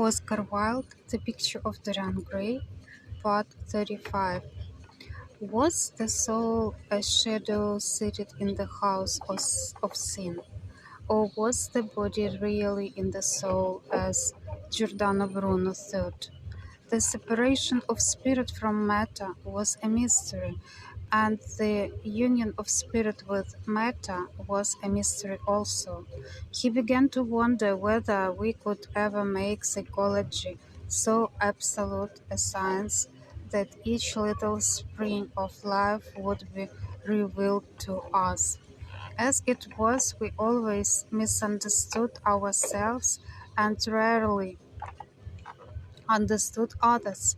Oscar Wilde, The Picture of Dorian Gray, Part 35. Was the soul a shadow seated in the house of sin, or was the body really in the soul, as Giordano Bruno thought? The separation of spirit from matter was a mystery, and the union of spirit with matter was a mystery also. He began to wonder whether we could ever make psychology so absolute a science that each little spring of life would be revealed to us. As it was, we always misunderstood ourselves and rarely understood others.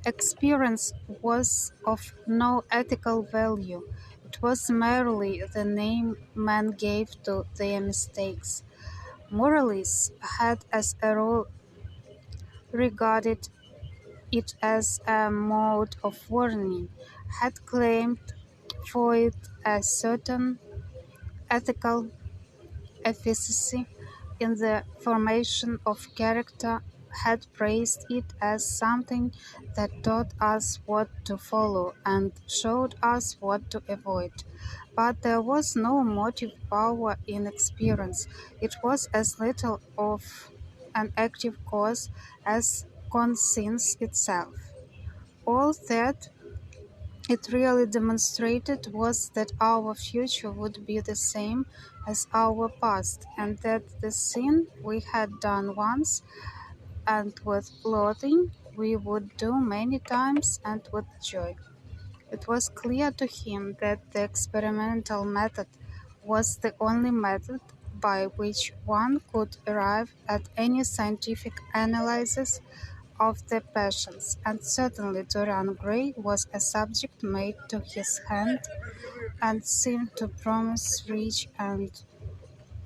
Experience was of no ethical value. It was merely the name men gave to their mistakes. Moralists had as a rule regarded it as a mode of warning, had claimed for it a certain ethical efficacy in the formation of character, had praised it as something that taught us what to follow and showed us what to avoid. But there was no motive power in experience. It was as little of an active cause as conscience itself. All that it really demonstrated was that our future would be the same as our past, and that the sin we had done once, and with loathing, we would do many times and with joy. It was clear to him that the experimental method was the only method by which one could arrive at any scientific analysis of the passions, and certainly Dorian Gray was a subject made to his hand and seemed to promise rich and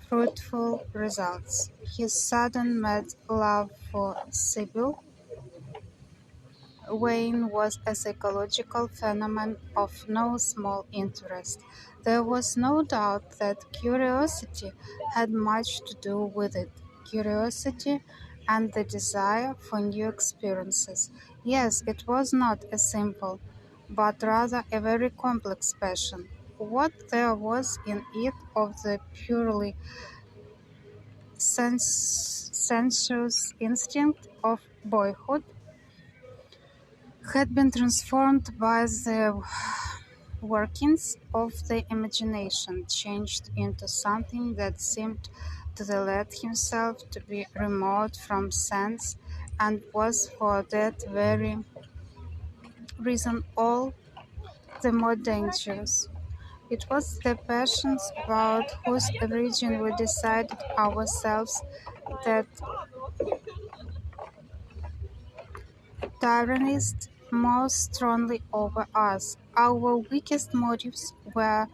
fruitful results. His sudden mad love for Sibyl Vane was a psychological phenomenon of no small interest. There was no doubt that curiosity had much to do with it. Curiosity and the desire for new experiences. Yes, it was not a simple, but rather a very complex passion. What there was in it of the purely sensuous instinct of boyhood had been transformed by the workings of the imagination, changed into something that seemed to the lad himself to be remote from sense, and was for that very reason all the more dangerous. It was the passions about whose origin we decided ourselves that tyrannized most strongly over us. Our weakest motives were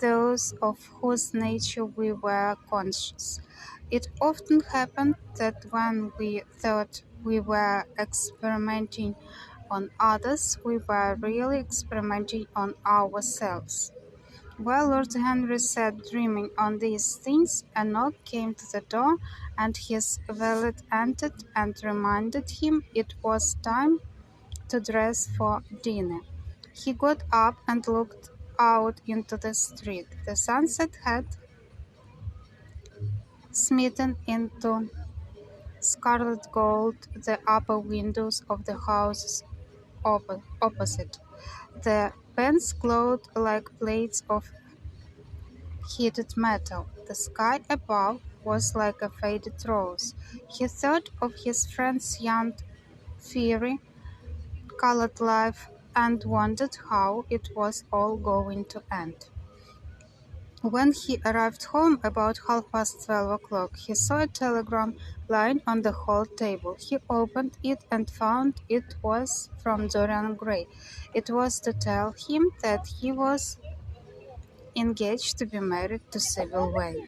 those of whose nature we were conscious. It often happened that when we thought we were experimenting on others, we were really experimenting on ourselves. While Lord Henry sat dreaming on these things, a knock came to the door, and his valet entered and reminded him it was time to dress for dinner. He got up and looked out into the street. The sunset had smitten into scarlet gold the upper windows of the houses opposite. The panes glowed like plates of heated metal. The sky above was like a faded rose. He thought of his friend's young, fiery, colored life and wondered how it was all going to end. When he arrived home about 12:30, he saw a telegram lying on the hall table. He opened it and found it was from Dorian Gray. It was to tell him that he was engaged to be married to Sibyl Vane.